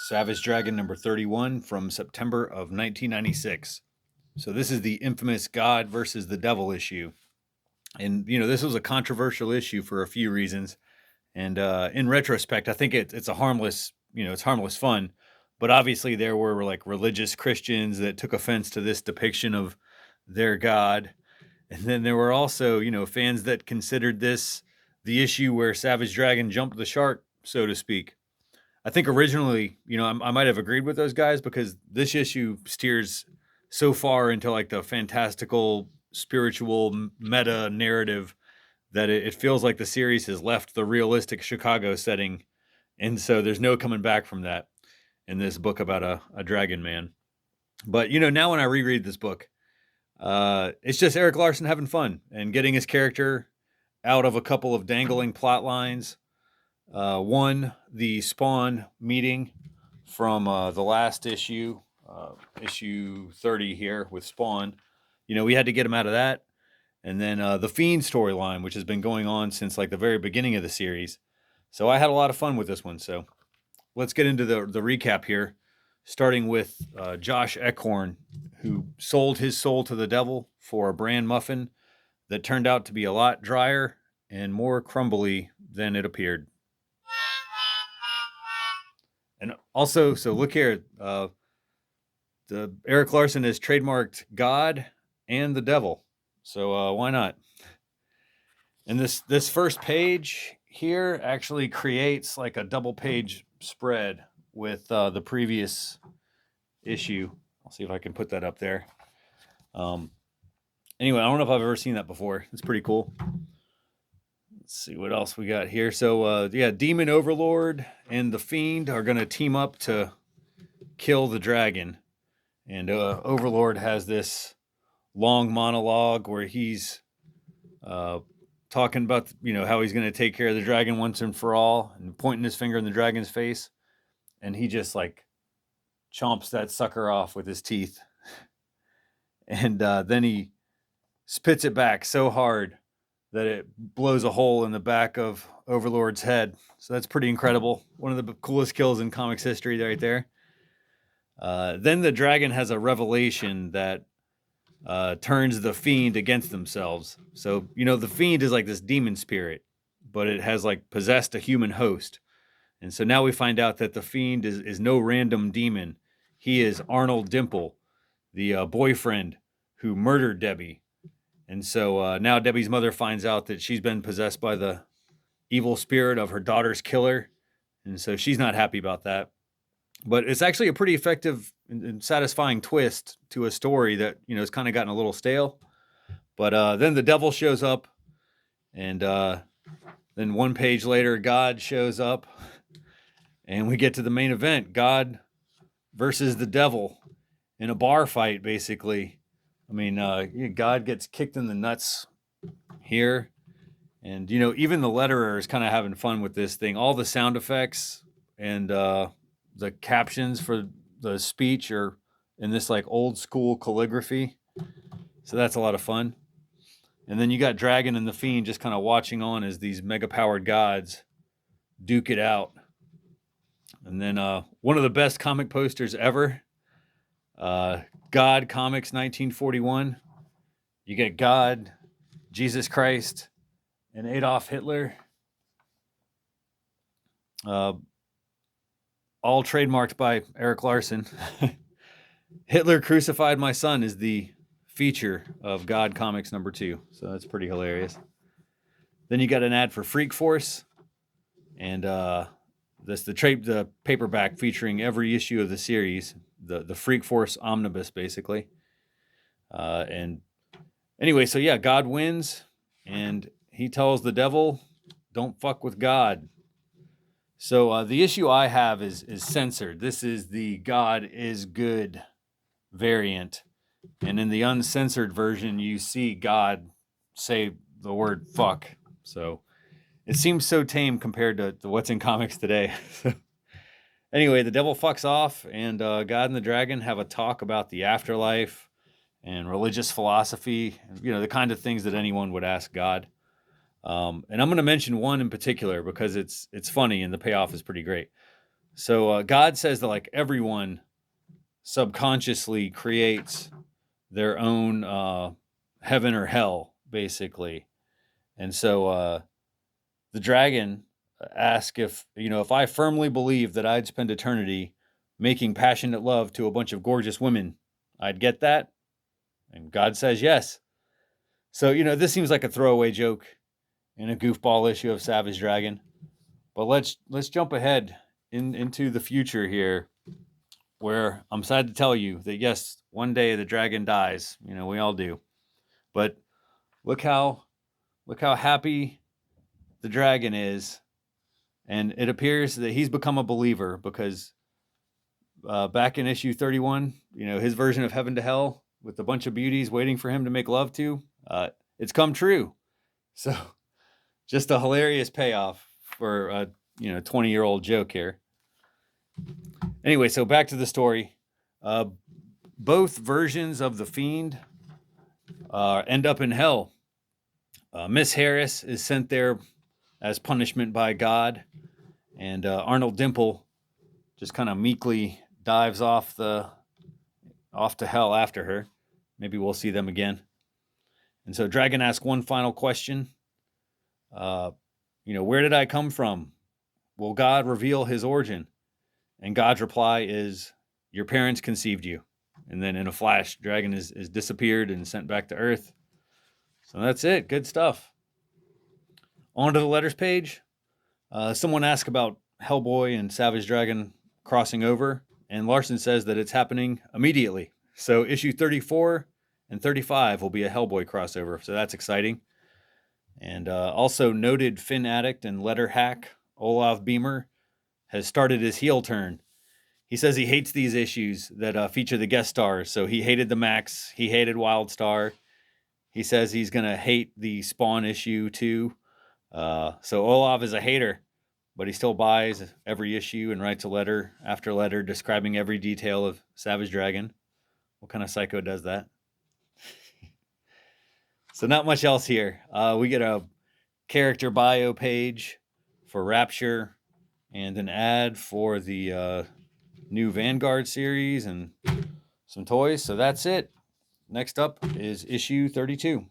Savage Dragon number 31 from September of 1996. So this is the infamous God versus the Devil issue. And, this was a controversial issue for a few reasons. And in retrospect, I think it's a harmless, it's harmless fun. But obviously there were like religious Christians that took offense to this depiction of their God. And then there were also, fans that considered this the issue where Savage Dragon jumped the shark, so to speak. I think originally, I might have agreed with those guys because this issue steers so far into like the fantastical, spiritual meta narrative that it feels like the series has left the realistic Chicago setting. And so there's no coming back from that in this book about a dragon man. But, now when I reread this book, it's just Eric Larson having fun and getting his character out of a couple of dangling plot lines. One, the Spawn meeting from the last issue, issue 30 here with Spawn. We had to get him out of that. And then the Fiend storyline, which has been going on since like the very beginning of the series. So I had a lot of fun with this one. So let's get into the recap here, starting with Josh Eckhorn, who sold his soul to the devil for a bran muffin that turned out to be a lot drier and more crumbly than it appeared. And also, so look here, the Eric Larson has trademarked God and the devil. So why not? And this first page here actually creates like a double page spread with the previous issue. I'll see if I can put that up there. Anyway, I don't know if I've ever seen that before. It's pretty cool. Let's see what else we got here. So, Demon Overlord and the Fiend are going to team up to kill the dragon. And Overlord has this long monologue where he's talking about, how he's going to take care of the dragon once and for all and pointing his finger in the dragon's face. And he just like chomps that sucker off with his teeth. And then he spits it back so hard that it blows a hole in the back of Overlord's head. So that's pretty incredible. One of the coolest kills in comics history right there. Then the dragon has a revelation that turns the Fiend against themselves. So, the Fiend is like this demon spirit, but it has like possessed a human host. And so now we find out that the Fiend is no random demon. He is Arnold Dimple, the boyfriend who murdered Debbie. And so now Debbie's mother finds out that she's been possessed by the evil spirit of her daughter's killer. And so she's not happy about that. But it's actually a pretty effective and satisfying twist to a story that, has kind of gotten a little stale. But then the devil shows up. And then one page later, God shows up. And we get to the main event, God versus the devil in a bar fight, basically. I mean, God gets kicked in the nuts here. And, even the letterer is kind of having fun with this thing. All the sound effects and the captions for the speech are in this like old school calligraphy. So that's a lot of fun. And then you got Dragon and the Fiend just kind of watching on as these mega powered gods duke it out. And then one of the best comic posters ever, God Comics 1941. You get God, Jesus Christ, and Adolf Hitler. All trademarked by Eric Larson. Hitler Crucified My Son is the feature of God Comics number 2. So that's pretty hilarious. Then you got an ad for Freak Force. And the paperback featuring every issue of the series. The Freak Force omnibus, basically. And anyway, so yeah, God wins. And he tells the devil, don't fuck with God. So the issue I have is censored. This is the God is good variant. And in the uncensored version, you see God say the word fuck. So it seems so tame compared to what's in comics today. Anyway, the devil fucks off, and God and the dragon have a talk about the afterlife and religious philosophy, the kind of things that anyone would ask God. And I'm going to mention one in particular because it's funny and the payoff is pretty great. So God says that like everyone subconsciously creates their own heaven or hell, basically. And so the dragon asked if I firmly believe that I'd spend eternity making passionate love to a bunch of gorgeous women, I'd get that. And God says yes. So, this seems like a throwaway joke in a goofball issue of Savage Dragon. But let's jump ahead into the future here, where I'm sad to tell you that yes, one day the dragon dies. We all do. But look how happy the dragon is, and it appears that he's become a believer because back in issue 31, his version of Heaven to Hell with a bunch of beauties waiting for him to make love to, it's come true. So just a hilarious payoff for a 20-year-old joke here. Anyway, so back to the story. Both versions of the Fiend end up in hell. Miss Harris is sent there as punishment by God, and Arnold Dimple just kind of meekly dives off to hell after her. Maybe we'll see them again. And so Dragon asks one final question. Where did I come from? Will God reveal his origin? And God's reply is, your parents conceived you. And then in a flash, Dragon is disappeared and sent back to Earth. So that's it. Good stuff. On to the letters page. Someone asked about Hellboy and Savage Dragon crossing over, and Larson says that it's happening immediately. So issue 34 and 35 will be a Hellboy crossover, so that's exciting. And also noted Finn addict and letter hack Olav Beamer has started his heel turn. He says he hates these issues that feature the guest stars. So he hated the Max. He hated Wildstar. He says he's going to hate the Spawn issue too. So Olav is a hater, but he still buys every issue and writes a letter after letter describing every detail of Savage Dragon. What kind of psycho does that? So not much else here. We get a character bio page for Rapture and an ad for the new Vanguard series and some toys. So that's it. Next up is issue 32.